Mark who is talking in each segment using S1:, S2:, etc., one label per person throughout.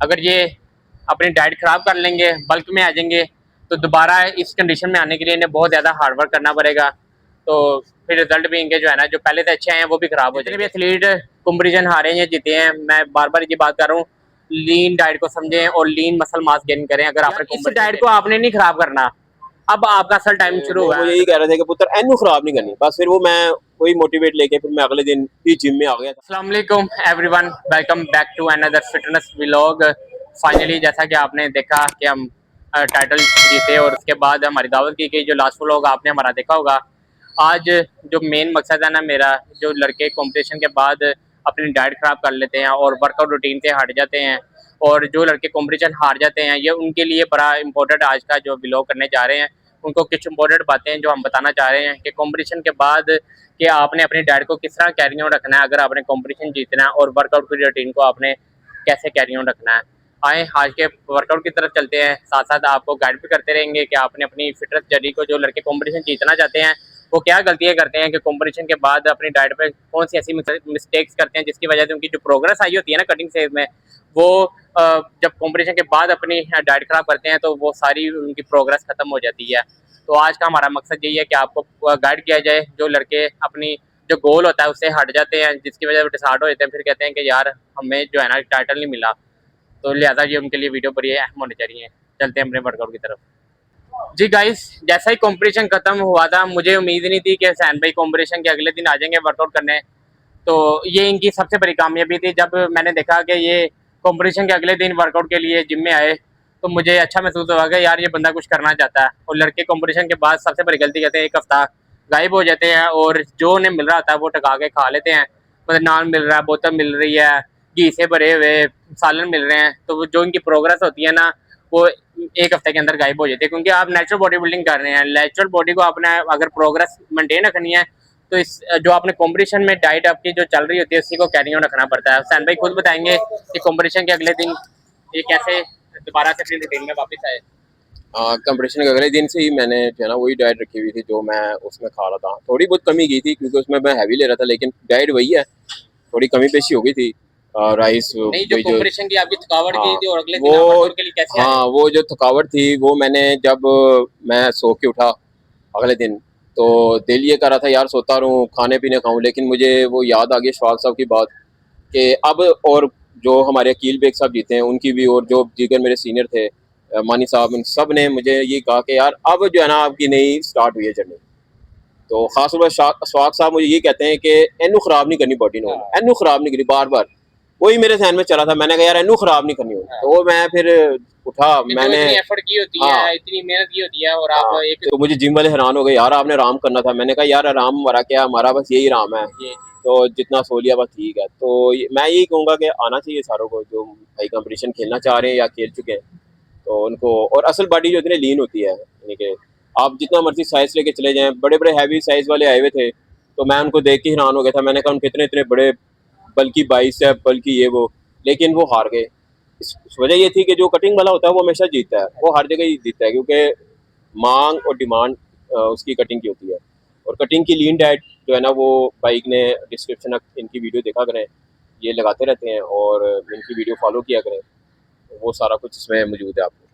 S1: अगर ये अपनी डाइट ख़राब कर लेंगे, बल्क में आ जाएंगे, तो दोबारा इस कंडीशन में आने के लिए इन्हें बहुत ज़्यादा हार्ड वर्क करना पड़ेगा। तो फिर रिजल्ट भी इनके जो है ना, जो पहले से अच्छे हैं वो भी ख़राब हो जाएंगे। जितने भी एथलीट कंपटीशन हारे हैं, जीते हैं, मैं बार बार ये बात कर रहा हूँ, लीन डाइट को समझें और लीन मसल मास गेन करें। अगर आपने इस डाइट को आपने नहीं ख़राब करना, अब आपका असल टाइम शुरू हुआ है।
S2: वो यही कह रहे थे कि पुत्र एनू खराब नहीं करनी, बस फिर वो मैं वही मोटिवेट लेके फिर मैं अगले दिन ही जिम में आ गया था।
S1: अस्सलाम वालेकुम everyone, welcome back to another fitness vlog. Finally जैसा कि आपने देखा कि हम टाइटल जीते और उसके बाद हमारी दावत की गई, जो लास्ट व्लॉग आपने हमारा देखा होगा। आज जो मेन मकसद है ना मेरा, जो लड़के कंपटीशन के बाद अपनी डाइट ख़राब कर लेते हैं और वर्कआउट रूटीन से हट जाते हैं, और जो लड़के कंपटीशन हार जाते हैं, ये उनके लिए बड़ा इंपॉर्टेंट आज का जो व्लॉग करने जा रहे हैं। उनको कुछ इंपॉर्टेंट बातें जो हम बताना चाह रहे हैं कि कंपटीशन के बाद कि आपने अपनी डाइट को किस तरह कैरी ऑन रखना है अगर आपने कंपटीशन जीतना है, और वर्कआउट की रूटीन को आपने कैसे कैरी ऑन रखना है। आए आज के वर्कआउट की तरफ चलते हैं, साथ साथ आपको गाइड भी करते रहेंगे कि आपने अपनी फिटनेस जर्नी को, जो लड़के कंपटीशन जीतना चाहते हैं, वो क्या गलतियां करते हैं कि कंपटीशन के बाद अपनी डाइट पे कौन सी ऐसी मिस्टेक्स करते हैं जिसकी वजह से उनकी जो प्रोग्रेस आई होती है ना कटिंग फेज में, वो जब कंपटीशन के बाद अपनी डाइट खराब करते हैं तो वो सारी उनकी प्रोग्रेस खत्म हो जाती है। तो आज का हमारा मकसद यही है कि आपको गाइड किया जाए, जो लड़के अपनी जो गोल होता है उससे हट जाते हैं, जिसकी वजह से डिसहार्ट हो जाते हैं, फिर कहते हैं कि यार हमें जो है ना टाइटल नहीं मिला, तो लिहाजा ये उनके लिए वीडियो बड़ी अहम होनी चाहिए। चलते हैं अपने वर्कआउट की तरफ। जी गाइस, जैसा ही कंपटीशन खत्म हुआ था, मुझे उम्मीद नहीं थी कि हुसैन भाई कंपटीशन के अगले दिन आ जाएंगे वर्कआउट करने। तो ये इनकी सबसे बड़ी कामयाबी थी। जब मैंने देखा कि ये कंपटीशन के अगले दिन वर्कआउट के लिए जिम में आए, तो मुझे अच्छा महसूस हुआ कि यार ये बंदा कुछ करना चाहता है। और लड़के कंपटीशन के बाद सबसे बड़ी गलती करते हैं, एक हफ्ता गायब हो जाते हैं और जो उन्हें मिल रहा था वो टका के खा लेते हैं। मतलब नान मिल रहा है, बोतल मिल रही है, घी से भरे हुए सालन मिल रहे हैं, तो जो इनकी प्रोग्रेस होती है ना, वो एक हफ्ते के अंदर गायब हो जाती है। क्योंकि आप नेचुरल बॉडी बिल्डिंग कर रहे हैं, नेचुरल बॉडी को आपने अगर प्रोग्रेस मेंटेन रखनी है, तो इस जो आपने कंपटीशन में डाइट आपकी जो चल रही होती है उसी को कैरी ऑन रखना पड़ता है। हुसैन भाई खुद बताएंगे कि कंपटीशन के अगले दिन ये कैसे दोबारा से अपनी रूटीन में वापस आए।
S2: कंपटीशन के अगले दिन से ही मैंने जो है ना वही डाइट रखी हुई थी जो मैं उसमें खा रहा था। थोड़ी बहुत कमी की थी क्योंकि उसमें मैं हैवी ले रहा था, लेकिन डाइट वही है, थोड़ी कमी पेशी हो गई थी। राइस
S1: नहीं, जो कंपटीशन की आपकी थकावट
S2: हाँ,
S1: की थी और अगले दिन
S2: वो
S1: आप वर्कआउट के लिए कैसे आए?
S2: वो जो थकावट थी वो मैंने जब मैं सो के उठा अगले दिन, तो दिल ये कर रहा था यार सोता रहूँ, खाने पीने खाऊं, लेकिन मुझे वो याद आ गई शफाक साहब की बात कि अब, और जो हमारे अकील बेग साहब जीते हैं उनकी भी, और जो दीगर मेरे सीनियर थे मानी साहब, इन सब ने मुझे ये कहा कि यार अब जो है ना आपकी नई स्टार्ट हुई है जर्नी। तो खास तौर पर शफाक साहब मुझे ये कहते हैं कि एनू खराब नहीं करनी बॉडी ने, एनू खराब नहीं करनी, बार बार वही मेरे जहन में चला था। मैंने कहा यार एनू खराब नहीं करनी होगी, तो वो मैं फिर उठा, मैंने
S1: इतनी एफर्ट की होती है, इतनी मेहनत की होती है, और आप एक
S2: तो मुझे जिम वाले हैरान हो गए, यार आपने आराम करना था। मैंने कहा यार आराम हमारा क्या, हमारा बस यही आराम है, तो जितना सो लिया बस ठीक है। तो मैं यही कहूँगा कि आना चाहिए सारों को जो भाई कंपटीशन खेलना चाह रहे हैं या खेल चुके हैं, तो उनको। और असल बॉडी जो इतनी लीन होती है, यानी कि आप जितना मर्जी साइज लेके चले जाएं, बड़े बड़े हैवी साइज वाले आए हुए थे तो मैं उनको देख के हैरान हो गया था। मैंने कहा उनके इतने इतने बड़े बल्कि बाइसेप, बल्कि ये वो, लेकिन वो हार गए। इस वजह ये थी कि जो कटिंग वाला होता है वो हमेशा जीतता है, वो हर जगह ही जीतता है, क्योंकि मांग और डिमांड उसकी कटिंग की होती है। और कटिंग की लीन डाइट जो है ना, वो बाइक ने डिस्क्रिप्शन इनकी वीडियो देखा करें, ये लगाते रहते हैं और इनकी वीडियो फॉलो किया करें, वो सारा कुछ इसमें मौजूद है आपको।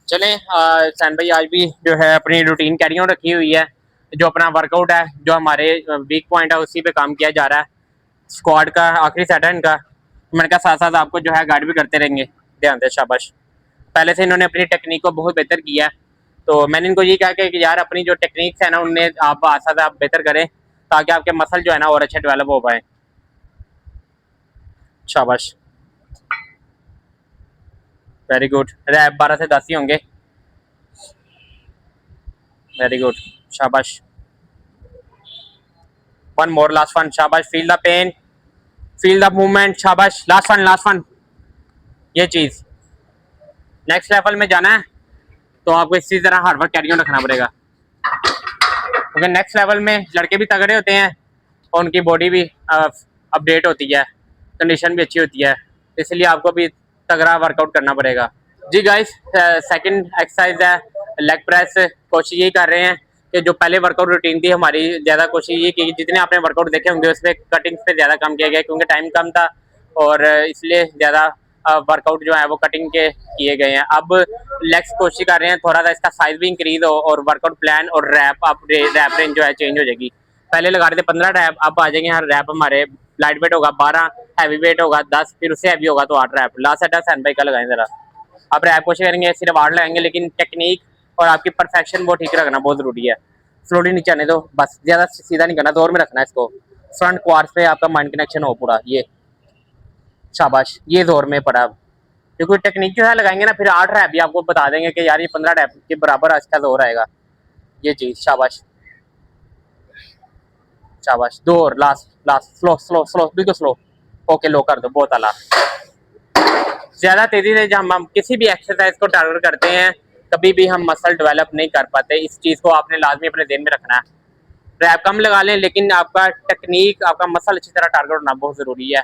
S1: चलें। हुसैन भाई आज भी जो है अपनी रूटीन कैरी ऑन रखी हुई है, जो अपना वर्कआउट है, जो हमारे वीक पॉइंट है उसी पे काम किया जा रहा है। स्क्वाड का आखिरी सेट है इनका, मैंने कहा साथ साथ आपको जो है गाइड भी करते रहेंगे। ध्यान दे, शाबाश। पहले से इन्होंने अपनी टेक्निक को बहुत बेहतर किया है, तो मैंने इनको ये कहा कि यार अपनी जो टेक्निक्स है ना उनमें आप साथ आप बेहतर करें, ताकि आपके मसल जो है ना और अच्छे डेवलप हो पाए। शाबाश, वेरी गुड। रैप 12 से 10 ही होंगे। वेरी गुड, शाबाश। वन मोर, लास्ट वन, शाबाश। Feel the pain, feel the movement, शाबाश। Last one, last one. ये चीज नेक्स्ट लेवल में जाना है तो आपको इसी तरह हार्ड वर्क कैरी ऑन रखना पड़ेगा, क्योंकि नेक्स्ट लेवल में लड़के भी तगड़े होते हैं और उनकी बॉडी भी अपडेट होती है, कंडीशन भी अच्छी होती है, इसलिए आपको भी तगड़ा वर्कआउट करना पड़ेगा। जी गाइस, सेकंड एक्सरसाइज है लेग प्रेस। कोशिश यही कर रहे हैं कि जो पहले वर्कआउट रूटीन थी हमारी, ज़्यादा कोशिश ये की जितने आपने वर्कआउट देखे होंगे उस पर कटिंग्स पे ज़्यादा काम किया गया, क्योंकि टाइम कम था और इसलिए ज़्यादा वर्कआउट जो है वो कटिंग के किए गए हैं। अब लेग्स कोशिश कर रहे हैं थोड़ा सा इसका साइज भी इंक्रीज हो और वर्कआउट प्लान और रैप अब रैप रेंज जो है चेंज हो जाएगी। पहले लगा रहे थे 15 रैप, अब आ जाएंगे हर रैप हमारे लाइट वेट होगा 12, हैवी वेट होगा 10, फिर उससे हैवी होगा तो 8 रैप। लास्ट सेट सैन भाई का लगाएं जरा। आप रैप कोशिश करेंगे सिर्फ 8 लगाएंगे, लेकिन टेक्निक और आपकी परफेक्शन वो ठीक रखना बहुत जरूरी है। स्लोली नीचे आने दो, बस ज्यादा सीधा नहीं करना, जोर में रखना है इसको। फ्रंट क्वार्स पे आपका माइंड कनेक्शन हो पूरा, ये शाबाश, ये जोर में पड़ा। अब क्योंकि टेक्निक जो है लगाएंगे ना, फिर 8 रैप भी आपको बता देंगे कि यार ये 15 रैप के बराबर अच्छा जोर आएगा। ये चीज शाबाश शाबाश। दो और last last, slow slow slow, बिल्कुल स्लो। ओके, लो कर दो, बहुत आला। ज्यादा तेजी से जब हम किसी भी एक्सरसाइज को टारगेट करते हैं कभी भी हम मसल डेवलप नहीं कर पाते। इस चीज को आपने लाजमी अपने ध्यान में रखना है। रैप कम लगा लें, लेकिन आपका टेक्निक, आपका मसल अच्छी तरह टारगेट होना बहुत जरूरी है।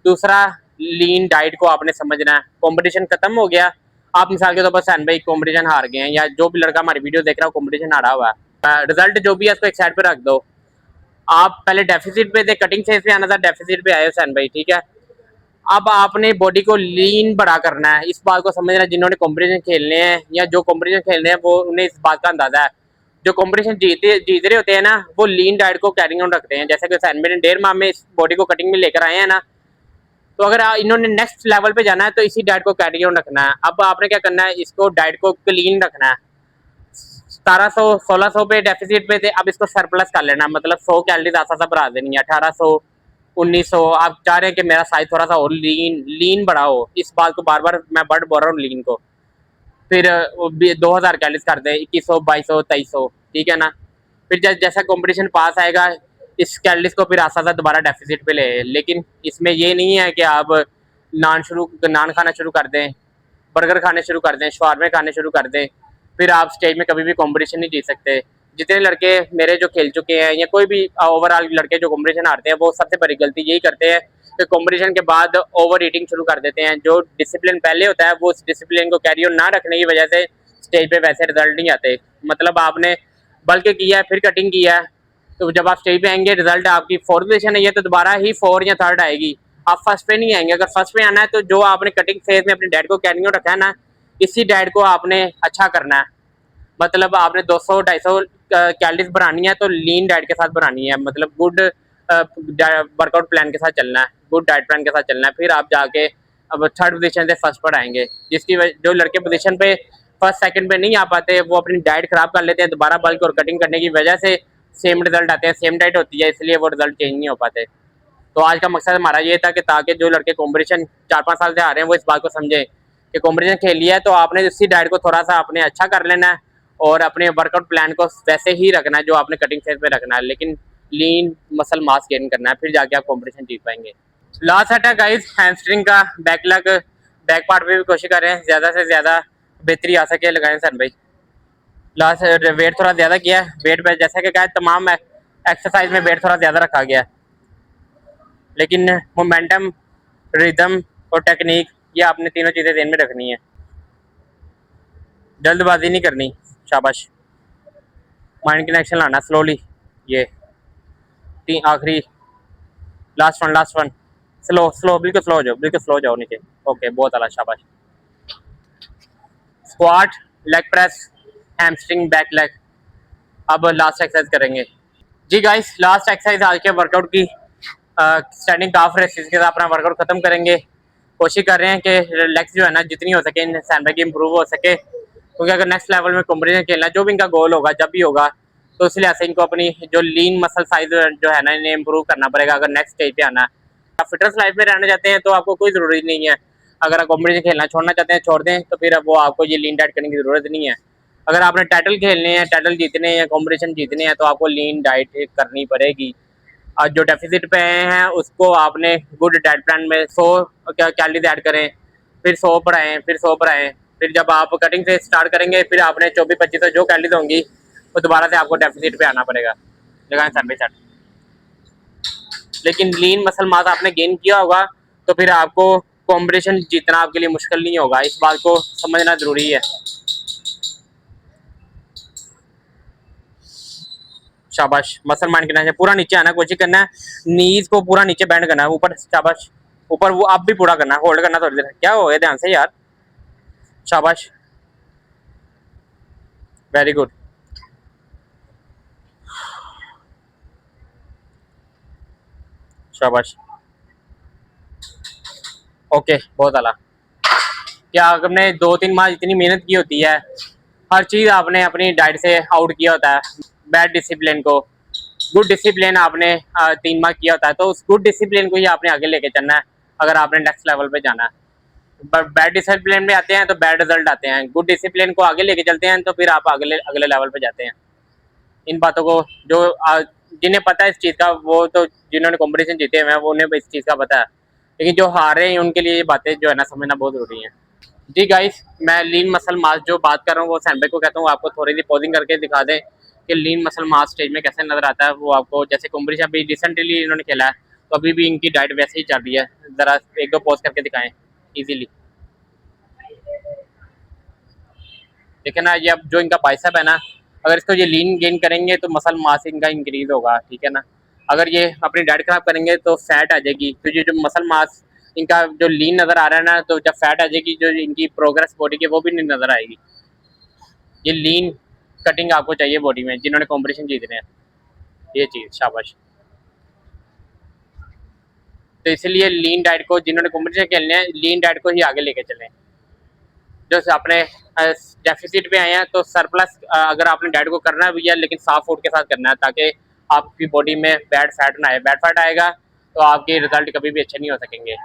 S1: दूसरा, लीन डाइट को आपने समझना है। कंपटीशन खत्म हो गया, आप मिसाल के तौर पर सैन भाई कंपटीशन हार गए हैं, या जो भी लड़का हमारी वीडियो देख रहा हो कंपटीशन हारा हुआ है, रिजल्ट जो भी है उसको एक साइड पे रख दो। आप पहले डेफिसिट पे थे, कटिंग फेज पे आना था, डेफिसिट पे आए हो सैन भाई, ठीक है। अब आपने बॉडी को लीन बड़ा करना है, इस बात को समझना। जिन्होंने कंपटीशन खेलने हैं या जो कंपटीशन खेलने हैं वो उन्हें इस बात का अंदाजा है। जो कंपटीशन जीत रहे होते हैं ना, वो लीन डाइट को कैरिंग ऑन रखते हैं। जैसे कि सैन भाई ने 1.5 माह में इस बॉडी को कटिंग में लेकर आए हैं ना, तो अगर इन्होंने नेक्स्ट लेवल पे जाना है तो इसी डाइट को कैरी ऑन रखना है। अब आपने क्या करना है, इसको डाइट को क्लीन रखना है। 1700-1600 पे डेफिसिट पे थे, अब इसको सरप्लस कर लेना, मतलब 100 कैलोरीज आसा सा बढ़ा देनी है। 1800, 1900। आप चाह रहे हैं कि मेरा साइज थोड़ा सा और लीन बढ़ा हो, इस बात को बार बार मैं बढ़ बोल रहा हूँ लीन को। फिर 2000 कैलोरीज कर दे, 2100, 2200, 2300, ठीक है ना। फिर जैसा कंपटीशन पास आएगा, इस कैलोरीज को फिर आसा सा दोबारा डेफिसिट पे ले। लेकिन इसमें ये नहीं है कि आप नान खाना शुरू कर दें, बर्गर खाने शुरू कर दें, शवारमे खाने शुरू कर दें, फिर आप स्टेज में कभी भी कंपटीशन नहीं जीत सकते। जितने लड़के मेरे जो खेल चुके हैं या कोई भी ओवरऑल लड़के जो कंपटीशन हारते हैं, वो सबसे बड़ी गलती यही करते हैं कि कंपटीशन के बाद ओवर ईटिंग शुरू कर देते हैं। जो डिसिप्लिन पहले होता है वो उस डिसिप्लिन को कैरी ऑन ना रखने की वजह से स्टेज पे वैसे रिजल्ट नहीं आते। मतलब आपने बल्कि किया है, फिर कटिंग किया है, तो जब आप स्टेज पे आएंगे रिजल्ट आपकी 4th पोजीशन है, ये तो दोबारा ही 4 या 3rd आएगी। आप फर्स्ट पे नहीं आएंगे। अगर फर्स्ट पे आना है तो जो आपने कटिंग फेज में अपनी डाइट को कैरी ऑन रखा है ना, इसी डाइट को आपने अच्छा करना है। मतलब आपने 200-250 कैलोरीज बनानी है तो लीन डाइट के साथ बनानी है, मतलब गुड वर्कआउट प्लान के साथ चलना है, गुड डाइट प्लान के साथ चलना है। फिर आप जाके अब 3rd पोजीशन से फर्स्ट पर आएंगे। जो लड़के पोजीशन पे फर्स्ट सेकंड पे नहीं आ पाते, वो अपनी डाइट खराब कर लेते हैं, दोबारा बल्क और कटिंग करने की वजह से सेम रिजल्ट आते हैं। सेम डाइट होती है, इसलिए वो रिजल्ट चेंज नहीं हो पाते। तो आज का मकसद हमारा ये था कि ताकि जो लड़के कंपटीशन 4-5 साल से आ रहे हैं वो इस बात को समझें कि कंपटीशन खेल लिया है तो आपने उसी डाइट को थोड़ा सा आपने अच्छा कर लेना है और अपने वर्कआउट प्लान को वैसे ही रखना है जो आपने कटिंग फेज में रखना है, लेकिन लीन मसल मास गेन करना है, फिर जाके आप कंपटीशन जीत पाएंगे। लास्ट सेट है गाइस हैमस्ट्रिंग का। बैक पार्ट पे भी कोशिश कर रहे हैं ज़्यादा से ज़्यादा बेहतरी आ सके, लगाएं सर भाई। लास्ट वेट थोड़ा ज़्यादा किया है, वेट पे जैसा कि कहा तमाम एक्सरसाइज में वेट थोड़ा ज़्यादा रखा गया, लेकिन मोमेंटम, रिदम और टेक्निक, ये आपने तीनों चीज़ें ध्यान में रखनी है। जल्दबाजी नहीं करनी, शाबाश। माइंड कनेक्शन लाना स्लोली। ये आखिरी लास्ट वन, स्लो स्लो, बिल्कुल स्लो जाओ, बिल्कुल स्लो जाओ नीचे। ओके, बहुत आला, शाबाश। Squat, leg press, hamstring, back leg. अब लास्ट एक्सरसाइज करेंगे जी गाइस। लास्ट एक्सरसाइज आज के वर्कआउट की स्टैंडिंग काफ रेसिस के साथ अपना वर्कआउट खत्म करेंगे। कोशिश कर रहे हैं कि लेग्स जो है ना जितनी हो सके इन सैन भाई की इम्प्रूव हो सके, क्योंकि अगर नेक्स्ट लेवल में कंपटीशन खेलना, जो भी इनका गोल होगा जब भी होगा, तो इस लिहाज से इनको अपनी जो लीन मसल साइज जो है ना इन्हें इम्प्रूव करना पड़ेगा अगर नेक्स्ट स्टेज पे आना है। आप फिटनेस लाइफ में रहना चाहते हैं तो आपको कोई ज़रूरी नहीं है, अगर आप कंपटीशन खेलना छोड़ना चाहते हैं छोड़ दें, तो फिर अब वो आपको ये लीन डाइट करने की ज़रूरत नहीं है। अगर आपने टाइटल खेलने हैं, टाइटल जीतने हैं, कंपटीशन जीतने हैं, तो आपको लीन डाइट करनी पड़ेगी। और जो डेफिसिट पे हैं उसको आपने गुड डाइट प्लान में 100 कैलोरीज ऐड करें, फिर 100 पर आएँ, फिर 100 पर आएँ। फिर जब आप कटिंग से स्टार्ट करेंगे फिर आपने 24-25 जो कैलोरीज होंगी वो दोबारा से आपको डेफिसिट पे आना पड़ेगा। लगाएं सर पे। लेकिन लीन मसल मास आपने गेन किया होगा तो फिर आपको कंपटीशन जीतना आपके लिए मुश्किल नहीं होगा, इस बात को समझना जरूरी है। शाबाश। मसल माइंड करना है, पूरा नीचे आना कोशिश करना है, नीज को पूरा नीचे बैंड करना है, ऊपर, शाबाश। ऊपर वो आप भी पूरा करना है, होल्ड करना थोड़ी देर। क्या हो गया, ध्यान से यार, शाबाश, वेरी गुड। शाबाश, ओके, बहुत आला। क्या आपने 2-3 माह इतनी मेहनत की होती है, हर चीज़ आपने अपनी डाइट से आउट किया होता है, बैड डिसिप्लिन को गुड डिसिप्लिन आपने 3 माह किया होता है, तो उस गुड डिसिप्लिन को ही आपने आगे लेके चलना है अगर आपने नेक्स्ट लेवल पे जाना है। बैड डिसिप्लिन में आते हैं तो बैड रिजल्ट आते हैं, गुड डिसिप्लिन को आगे लेके चलते हैं तो फिर आप अगले अगले लेवल पे जाते हैं। इन बातों को जो जिन्हें पता है इस चीज़ का, वो तो जिन्होंने कॉम्पिटिशन जीते हुए हैं वो उन्हें इस चीज़ का पता है, लेकिन जो हार रहे हैं उनके लिए ये बातें जो है ना समझना बहुत ज़रूरी है। जी गाइस, मैं लीन मसल मास जो बात कर रहा हूँ वो सैंडबैग को कहता हूँ। आपको थोड़ी सी पॉजिंग करके दिखा दें कि लीन मसल मास स्टेज में कैसे नजर आता है। वो आपको जैसे कॉम्पिटिशन अभी रिसेंटली इन्होंने खेला है, तो अभी भी इनकी डाइट वैसे ही चल रही है। ज़रा 1-2 पॉज करके दिखाएं इजीली। देखिए ना, ये अब जो इनका बाइसेप है ना, अगर इसको ये लीन गेन करेंगे तो मसल मास इनका इंक्रीज होगा, ठीक है ना। अगर ये अपनी डाइट खराब करेंगे तो फैट आ जाएगी, तो ये जो मसल मास इनका जो लीन नज़र आ रहा है ना, तो जब फैट आ जाएगी जो इनकी प्रोग्रेस बॉडी की वो भी नहीं नज़र आएगी। ये लीन कटिंग आपको चाहिए बॉडी में, जिन्होंने कॉम्पिटिशन जीतने हैं, ये चीज़ शाबाश। तो इसलिए लीन डाइट को जिन्होंने कॉम्पिटिशन खेलने हैं, लीन डाइट को ही आगे लेके चलें। जो अपने डेफिसिट पे आए हैं तो सरप्लस अगर आपने डाइट को करना भी है लेकिन साफ फूड के साथ करना है, ताकि आपकी बॉडी में बैड फैट ना आए। बैड फैट आएगा तो आपके रिजल्ट कभी भी अच्छे नहीं हो सकेंगे।